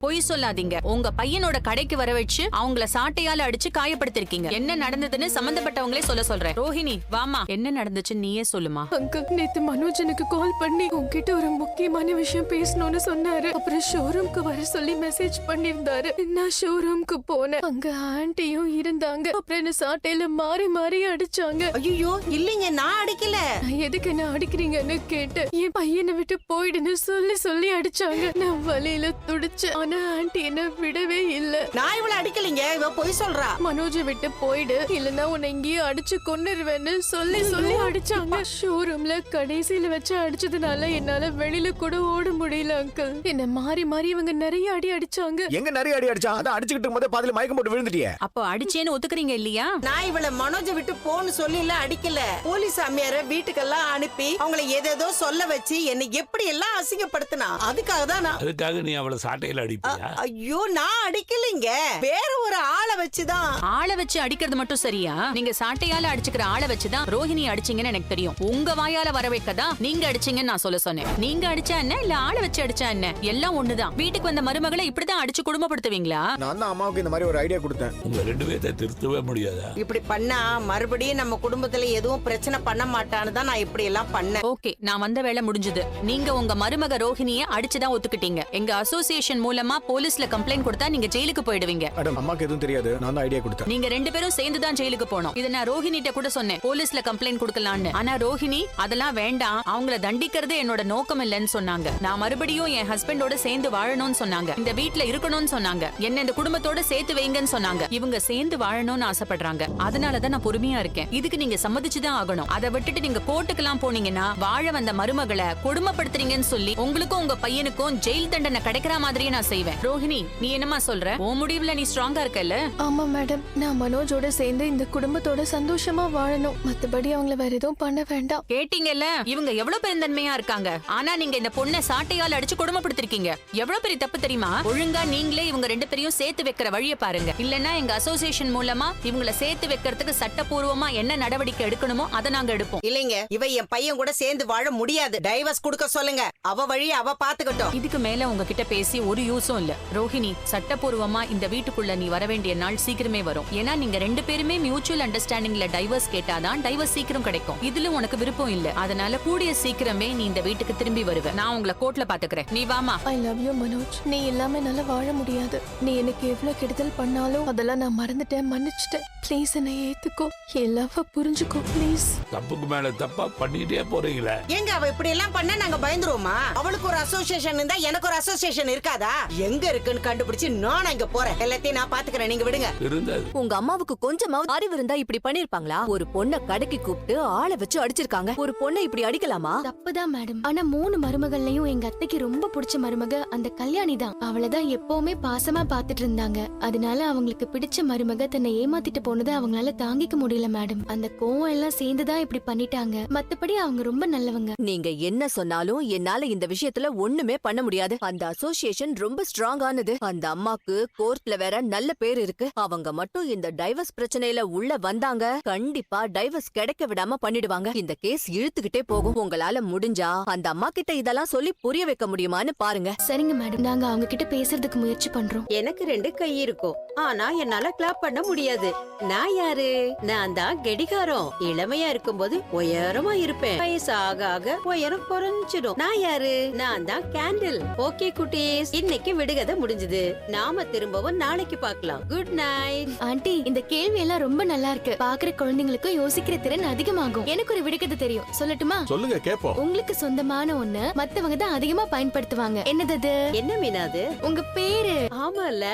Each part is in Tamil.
பொய் சொல்லாதீங்க. உங்க பையனோட கடைக்கு வர வச்சு அவங்கள சாட்டையால அடிச்சு காயப்படுத்திருக்கீங்க. என்ன நடந்ததுன்னு சம்பந்தப்பட்டவங்களே சொல்றேன். ரோஹிணி வாமா, என்ன நடந்துச்சு நீயே சொல்லுமா. அங்கிள், நேத்து மனோஜ் எனக்கு கால் பண்ணி உங்ககிட்ட ஒரு முக்கியமான விஷயம் பேசணும்னு சொன்னாரு. அப்புறம் ஷோரூம்க்கு வர சொல்லி மெசேஜ் பண்ணிருந்தாரு. நான் ஷோரூம்க்கு போனேன். அங்க ஆண்டியும் இருந்தாங்க. அப்புறம் என்ன சாட்டையில மாறி மாறி அடிச்சாங்க. ஐயோ இல்லைங்க, நான் அடிக்கல. நான் எதுக்கு என்ன அடிக்கிறீங்கன்னு கேட்டு என் பையனை விட்டு போயிடுன்னு சொல்லி சொல்லி அடிச்சாங்க. நான் வலியில துடிச்சேன். ஆனா ஆண்டி என்ன விடவே இல்ல. நான் இவள அடிக்கலைங்க, இவ பொய் சொல்றா. மனோஜை விட்டு போயிடு, இல்லன்னா உன்னை இங்கேயே அடிச்சு கொன்னுருவேன்னு சொல்லி சொல்லி அடிச்சாங்க. ஷோரூம்ல கடைசியில வச்சு அடிச்சதுனால என்னால வெளியில கூட ஓட முடியல அங்கிள். என்ன மாறி மாறி இவங்க நிறைய அடி அடிச்சாங்க. எங்க நிறைய அடி அடிச்சா? அத அடிச்சிட்டு இருக்கும்போது பாதியில மயக்கம் போட்டு விழுந்துட்டியே. அப்போ அடிச்சேன்னு ஒத்துக்கிறீங்க இல்லையா? நான் இவள மனோஜை விட்டு போன்னு சொல்லி எல்லாம் அடிக்கல. போலீஸ் அம்மையார வீட்டுக்கெல்லாம் அனுப்பி அவங்கள ஏதேதோ சொல்ல வச்சு என்னை எப்படி எல்லாம் அசிங்கப்படுத்தினா. அதுக்காக தான் நான். அதுக்காக நீ அவளை சாட்டையில அடிப்பியா? ஐயோ நான் அடிக்கலைங்க, வேற ஒரு ஆளை வச்சுதான். ஆளை வச்சு அடிக்கிறது மட்டும் சரியா? நீங்க சாட்டையால அடிச்சுக்கிற ஆளை வச்சுதான் ரோஹிணி அடிச்சீங்கன்னு எனக்கு தெரியும். உங்க வாயால வர வைக்கதான் நீங்க அடிச்சீங்கன்னு நான் சொல்ல சொன்னேன். நீங்க அடிச்சா என்ன, இல்ல ஆளை வச்சு அடிச்சா என்ன, எல்லாம் ஒண்ணுதான். வீட்டுக்கு வந்த மருமகளை இப்படிதான் அடிச்சு குடும்பப்படுத்துவீங்களா? நான் தான் அம்மாவுக்கு இந்த மாதிரி ஒரு ஐடியா கொடுத்தேன். உங்க ரெண்டு பேர்த்த திருத்தவே முடியாதா? இப்படி பண்ணா மறுபடியும் நம்ம குடும்பத்துல எதுவும் பிரச்சனை பண்ண மாட்டான்னு தான் நான் இப்படி எல்லாம் பண்ணேன். ஓகே, நான் வந்த வேலை முடிஞ்சது. நீங்க உங்க மருமக ரோஹிணிய அடிச்சுதான் ஒத்துக்கிட்டீங்க. எங்க அசோசியேஷன் மூலமா போலீஸ்ல கம்ப்ளைண்ட் கொடுத்தா நீங்க ஜெயிலுக்கு போயிடுவீங்க. மேடம், அம்மாக்கு எதுவும் தெரியாது, நான் தான் ஐடியா கொடுத்தேன். நீங்க ரெண்டு பேரும் சேர்ந்து தான் ஜெயிலுக்கு போனோம். இத நான் ரோஹிணிட்ட கூட சொன்னேன், போலீஸ்ல கம்ப்ளைண்ட் கொடுக்கலாம்னு. ஆனா ரோஹிணி அதெல்லாம் வேண்டாம், அவங்கள தண்டிக்கிறது என்னோட நோக்கம் இல்லன்னு சொன்னாங்க. நான் மறுபடியும் என் ஹஸ்பண்டோட சேர்ந்து வாழணும்னு சொன்னாங்க. இந்த வீட்ல இருக்கணும்னு சொன்னாங்க. என்ன இந்த குடும்பத்தோட சேர்த்து வைங்கன்னு சொன்னாங்க. இவங்க சேர்ந்து வாழணும்னு ஆசைப்படுறாங்க. அதனாலதான் நான் பொறுமையா இருக்கேன். இதுக்கு நீங்க சம்மதிச்சுதான் ஆகணும். அதை விட்டுட்டு நீங்க கோர்ட்டுக்கெல்லாம் போனீங்கன்னா வாழ வந்த மருமகளை கொடுமைப்படுத்துறீங்கன்னு சொல்லி உங்களுக்கும் உங்க பையனுக்கும் ஜெயில் தண்டனை கிடைக்கிற மாதிரியே நான் செய்வேன். ரோஹிணி, நீ என்னமா சொல்ற? உன் முடிவுல நீ ஸ்ட்ராங்கா இருக்கல்ல? ஆமா மேடம், நான் மனோஜோட சேர்ந்து இந்த குடும்பத்தோட சந்தோஷமா வாழணும். மத்தபடி அவங்கள வேற எதுவும் பண்ண வேண்டாம். கேட்டீங்கல்ல, இவங்க எவ்வளவு பெருந்தன்மையா இருக்காங்க. ஆனா நீங்க இந்த பொண்ணை சாட்டையால் அடிச்சு கொடுமைப்படுத்திருக்கீங்க. எவ்வளவு பெரிய தப்பு தெரியுமா? ஒழுங்கா நீங்களே இவங்க ரெண்டு பேரையும் சேர்த்து வைக்கிற வழியை பாருங்க. இல்லன்னா எங்க அசோசியேஷன் மூலமா இவங்களை சேர்த்து வைக்கிறதுக்கு சட்டப்பூர்வமா என்ன நடவடிக்கை எடுக்கணுமோ அதை நாங்க எடுப்போம். இல்லைங்க, இவ என் பையன் கூட சேர்ந்து வாழ முடியாது. டைவர்ஸ் கொடுக்க சொல்லுங்க. அவ வழியை அவ பாத்துக்கட்டும். இதுக்கு மேல உங்ககிட்ட பேசி ஒரு யூஸும் இல்ல. ரோஹிணி, சட்டப்பூர்வமா இந்த வீட்டுக்குள்ள நீ வர வேண்டிய நாள் சீக்கிரமே வரும். ஏன்னா நீங்க ரெண்டு பேருமே மியூச்சுவல் அண்டர்ஸ்டாண்டிங்ல டைவர்ஸ் கேட்டாதான் டைவர்ஸ் சீக்கிரம் கிடைக்கும். இதுல உனக்கு விருப்பம் இல்ல. அதனால கூடிய சீக்கிரமே நீ இந்த வீட்டுக்கு திரும்பி வருவ. நான் உங்களை கோர்ட்ல பாத்துக்கிறேன். நீ வாமா. I love you Manoj. நீ இல்லாம என்னால வாழ முடியாது. நீ எனக்கு எவ்வளவு கெடுதல் பண்ணாலும் அதெல்லாம் நான் மறந்துட்டேன், மன்னிச்சிட்டேன். ப்ளீஸ் என்னை ஏத்துக்கோ, என் லவ்வ புரிஞ்சுக்கோ ப்ளீஸ். தப்புக்கு மேல தப்பா பண்ணிட்டே போறீங்களே. எங்க அவ இப்படி எல்லாம் பண்ண நாங்க பயந்துருவோமா? அவளுக்கு ஒரு அசோசியேஷன் இருந்தா எனக்கு ஒரு அசோசியேஷன் இருக்காதா? எங்க இருக்குன்னு கண்டுபிடிச்சு நான் இங்க போறேன். எல்லாத்தையும் நான் பாத்துக்கிறேன், நீங்க விடுங்க. இருந்தது. உங்க அம்மாவுக்கு கொஞ்சமாவது அறிவு இருந்தா இப்படி பண்ணிருப்பாங்களா? ஒரு பொண்ண கடைக்கு கூப்பிட்டு ஆளை வச்சு அடிச்சிருக்காங்க. ஒரு பொண்ணை இப்படி அடிக்கலாமா? தப்புதான் மேடம். ஆனா 3 மருமகள்லயும் எங்க அத்தைக்கு ரொம்ப பிடிச்ச மருமக அந்த கல்யாணி தான். அவளதான் எப்பவுமே பாசமா பாத்துட்டு இருந்தாங்க. அதனால அவங்களுக்கு பிடிச்ச மருமக தன்னை ஏமாத்திட்டு போனதை அவங்களால தாங்கிக்க முடியல மேடம். அந்த கோவம் எல்லாம் சேர்ந்துதான் இப்படி பண்ணிட்டாங்க. மத்தபடி அவங்க ரொம்ப நல்லவங்க. நீங்க என்ன சொன்னாலும் என்னால இந்த விஷயத்துல ஒண்ணுமே பண்ண முடியாது. அந்த அசோசியேஷன் ரொம்ப ஸ்ட்ராங் ஆனது. அந்த அம்மாக்கு கோர்ட்ல வேற நல்ல பேர் இருக்கு. அவங்க மட்டும் இந்த டைவர்ஸ் பிரச்சனையில உள்ள வந்தாங்க, கண்டிப்பா டைவர்ஸ் கிடைக்க விடாம பண்ணிடுவாங்க. இந்த கேஸ் இழுத்துக்கிட்டே போகும். உங்களால முடிஞ்சா அந்த அம்மா கிட்ட இதெல்லாம் சொல்லி புரிய வைக்க முடியுமான்னு பாருங்க. சரிங்க மேடம், நாங்க அவங்க கிட்ட பேசுறதுக்கு முயற்சி பண்றோம். எனக்கு 2 கை இருக்கும், ஆனா என்னால கிளாப் பண்ண முடியாது. நான் யாரு? நான் தான் கெடிகாரம். இளமையா இருக்கும்போது உயரமா இருப்பேன். வயசு ஆக ஆக உயரம் குறைஞ்சிடும். நான் யாரு? நான் தான் கேண்டில். ஓகே குட்டீஸ், இன்னைக்கு விடுகதை முடிஞ்சது. நாம திரும்பவும் நாளைக்கு பார்க்கலாம். Good night. ஆண்டி, இந்த கேள்வி எல்லாம் ரொம்ப நல்லா இருக்கு. பாக்குற குழந்தைங்களுக்கு யோசிக்கிற திறன் அதிகமாகும். எனக்கு ஒரு விடுகதை தெரியும், சொல்லட்டுமா? சொல்லுங்க, கேப்போம். உங்களுக்கு சொந்தமான ஒண்ணு மத்தவங்க தான் அதிகமா பயன்படுத்துவாங்க. என்னது அது? என்ன மீனாது? உங்க பேரு. ஆமால,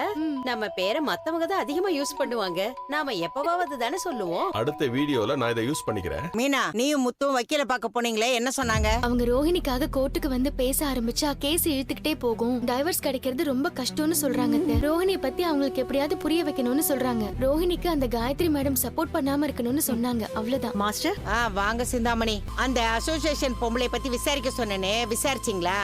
நம்ம பேரை மத்தவங்க தான் அதிகமா யூஸ் பண்ணுவாங்க. நாம எப்பவாவது தானே சொல்லுவோம். அடுத்த வீடியோல நான் இதை யூஸ் பண்ணிக்கிறேன். மீனா, நீயும் முத்தும் வக்கீல பார்க்க போனீங்களே, என்ன சொன்னாங்க? அவங்க ரோஹிணிக்காக கோர்ட்டுக்கு வந்து பேச ஆரம்பிச்சா கேஸ் இழுத்துக்கிட்டே போகும். டைவர்ஸ் கிடைக்கிறது ரொம்ப கஷ்டம்னு சொல்றாங்க. ரோஹிணியை பத்தி அவங்களுக்கு எப்படியாவது புரிய வைக்கணும்னு சொல்றாங்க. ரோஹிணிக்கு அந்த காயத்ரி மேடம் சப்போர்ட் பண்ணாம இருக்கணும்னு சொன்னாங்க. அவ்வளவுதான். மாஸ்டர், வாங்க சிந்தாமணி. அந்த அசோசியேஷன் பொம்பளை பத்தி விசாரிக்க சொன்னேனே, விசாரிச்சீங்களா?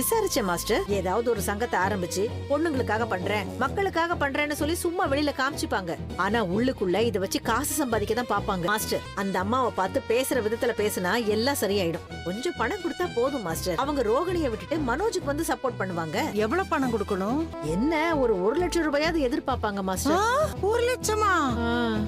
விசாரிச்சேன் மாஸ்டர். ஏதாவது ஒரு சங்கத்தை ஆரம்பிச்சு பொண்ணுங்களுக்காக பண்றேன், மக்களுக்காக பண்றேன்னு சொல்லி சும்மா வெளியில காமிச்சுப்பாங்க. ஆனா உள்ளுக்குள்ள இத வச்சு காசு சம்பாதிக்க தான் பாப்பாங்க. மாஸ்டர், அந்த அம்மாவை பார்த்து பேசுற விதத்துல பேசினா எல்லாம் சரியாயிடும். கொஞ்சம் பணம் கொடுத்தா போதும் மாஸ்டர். அவங்க ரோகிணியை விட்டுட்டு மனோஜுக்கு வந்து சப்போர்ட் பண்ணுவாங்க. எவ்வளவு பணம் பணம் கொடுக்கணும்? என்ன ஒரு 1,00,000 ரூபாயாவது எதிர்பார்ப்பாங்க மாஸ்டர். 1,00,000?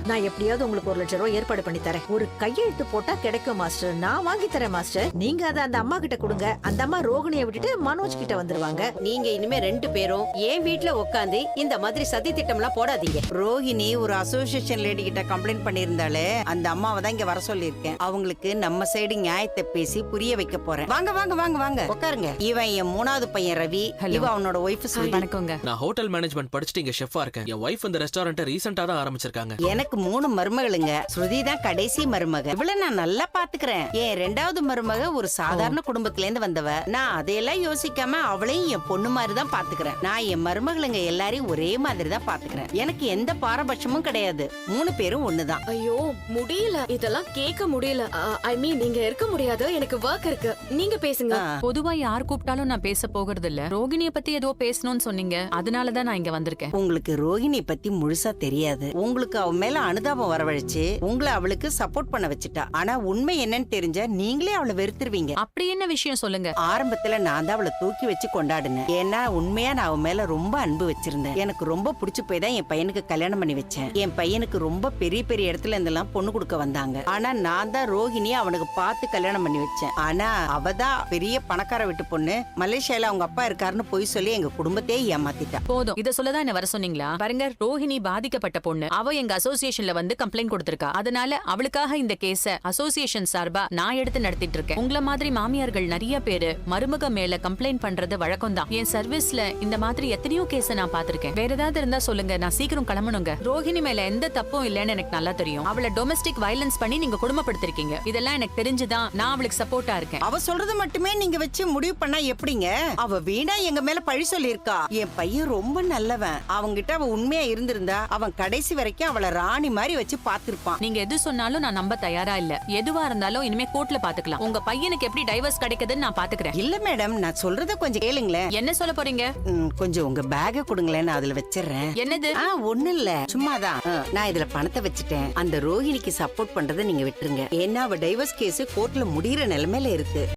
நான் எப்படியாவது உங்களுக்கு 1,00,000 ரூபாய் ஏற்பாடு பண்ணி தரேன். ஒரு கையெழுத்து போட்டா கிடைக்கும் மாஸ்டர். நான் வாங்கி தரேன் மாஸ்டர். நீங்க அதை அந்த அம்மா கிட்ட கொடுங்க. அந்த அம்மா ரோகிணியை விட்டுட்டு மனோஜ் கிட்ட வந்துருவாங்க. நீங்க இனிமே 2 பேரும் என் வீட்ல உட்காந்து இந்த மாதிரி சதி திட்டம் எல்லாம் போடாதீங்க. ரோஹிணி ஒரு அசோசியேஷன் லேடி கிட்ட கம்ப்ளைண்ட் பண்ணிருந்தாலே, அந்த அம்மாவை தான் இங்க வர சொல்லியிருக்கேன். அவங்களுக்கு நம்ம சைடு நியாயத்தை பேசி புரிய வைக்க போறேன். வாங்க வாங்க வாங்க வாங்க உட்காருங்க. இவன் என் 3வது பையன் ரவி. இவ அவனோட ஒய்ஃப் ஸ்ருதி. வணக்கங்க. நான் ஹோட்டல் மேனேஜ்மெண்ட் படிச்சுட்டு இங்க ஷெஃபா இருக்கேன். என் வைஃப் இந்த ரெஸ்டாரண்ட்டை ரீசெண்டா தான் ஆரம்பிச்சிருக்காங்க. எனக்கு 3 மருமகளுங்க. ஸ்ருதி தான் கடைசி மருமக. இவள நான் நல்லா பாத்துக்கிறேன். என் 2வது மருமக ஒரு சாதாரண குடும்பத்துல இருந்து வந்தவ. நான் அதையெல்லாம் யோசிக்காம அவளையும் என் பொண்ணு மாதிரி தான் பாத்துக்கிறேன். நான் என் மருமகளுங்க எல்லாரையும் ஒரே மாதிரி தான் பாத்துக்கிறேன். எனக்கு எந்த பாரபட்சமும் கிடையாது. 3 பேரும் ஒண்ணுதான். ஐயோ முடியல, இதெல்லாம் கேட்க முடியல. ஐ மீன் நீங்க இருக்க முடியாது, எனக்கு வர்க் இருக்கு. நீங்க பேசுங்க. பொதுவா யார் கூப்பிட்டாலும் நான் பேச போகிறது இல்ல. ரோகிணிய பத்தி ஏதோ பேசணும்னு சொன்னீங்க, அதனாலதான் நான் இங்க வந்திருக்கேன். உங்களுக்கு ரோஹிணி பத்தி முழுசா தெரியாது. உங்களுக்கு அவ மேல அனுதாபம் வரவழைச்சு உங்களை அவளுக்கு சப்போர்ட் பண்ண வச்சுட்டா. ஆனா உண்மை என்னன்னு தெரிஞ்சா நீங்களே அவளை வெறுத்துருவீங்க. அப்படி என்ன விஷயம் சொல்லுங்க. ஆரம்பத்துல நான் தான் அவளை தூக்கி வச்சு கொண்டாடினேன். ஏன்னா உண்மையா நான் அவன் மேல ரொம்ப அன்பு வச்சிருந்தேன். எனக்கு ரொம்ப பிடிச்சு போய் தான் என் பையனுக்கு கல்யாணம் பண்ணி வச்சேன். என் பையனுக்கு ரொம்ப பெரிய பெரிய இடத்துல இருந்தெல்லாம் பொண்ணு கொடுக்க வந்தாங்க. ஆனா நான் தான் ரோஹிணியை அவனுக்கு பார்த்து கல்யாணம் பண்ணி வச்சேன். ஆனா அவதான் பெரிய பணக்கார வீட்டு பொண்ணு. மலேசியால அவங்க அப்பா இருக்காருன்னு போய் சொல்லி எங்க குடும்பத்தையே ஏமாத்திட்டா. போதும், இத சொல்லதான் என்ன வர சொன்னீங்களா? பாருங்க, ரோஹிணி பாதிக்கப்பட்ட பொண்ணு. அவ எங்க அசோசியேஷன்ல வந்து கம்ப்ளைண்ட் கொடுத்திருக்கா. அதனால அவளுக்காக இந்த கேஸ அசோசியேஷன் சார்பா நான் எடுத்து நடத்திட்டு இருக்கேன். உங்கள மாதிரி மாமியார்கள் நிறைய பேரு மருமக மேல கம்ப்ளைண்ட் பண்றது வழக்கம் தான். என் சர்வீஸ்ல இந்த மாதிரி எத்தனையோ கேஸ நான் பாத்திருக்கேன். வேற ஏதாவது இருந்தா சொல்லுங்க, நான் சீக்கிரம் கிளம்பணுங்க. ரோஹிணி மேல எந்த தப்பும் இல்லைன்னு எனக்கு நல்லா தெரியும். அவளை டொமஸ்டிக் வயலன்ஸ் பண்ணி நீங்க குடும்பப்படுத்திருக்கீங்க. இதெல்லாம் எனக்கு தெரிஞ்சுதான் நான் அவளுக்கு சப்போர்ட்டா இருக்கேன். அவ சொல்றது மட்டுமே நீங்க வச்சு முடிவு பண்ணா எப்படிங்க? அவ வீணா எங்க மேல பழி சொல்லியிருக்கா. என் பையன் ரொம்ப நல்லவன். அவங்கிட்ட அவ உண்மையா இருந்திருந்தா அவன் கடைசி வரைக்கும் அவளை ராணி மாதிரி வச்சு பாத்திருப்பான். நீங்க எது சொன்னாலும் நான் நம்ப தயாரா இல்ல. எதுவா இருந்தாலும் இனிமே கோர்ட்ல பாத்துக்கலாம். உங்க பையனுக்கு எப்படி டைவர்ஸ் கிடைக்குதுன்னு நான் பாத்துக்கிறேன். இல்ல மேடம், நான் சொல்றத கொஞ்சம் கேளுங்களேன். என்ன சொல்ல போறீங்க? கொஞ்சம் உங்க பேக கொடுங்களேன், நான் அதுல வச்சிடுறேன். என்னது? ஒண்ணு இல்ல, சும்மாதான். நான் இதுல பணத்தை வச்சுட்டேன். அந்த ரோஹிணிக்கு சப்போர்ட் பண்றதை நீங்க விட்டுருங்க. ஏன்னா அவ டைவர்ஸ் கேஸ் கோர்ட்ல முடியிற நிலைமையில இருக்கு.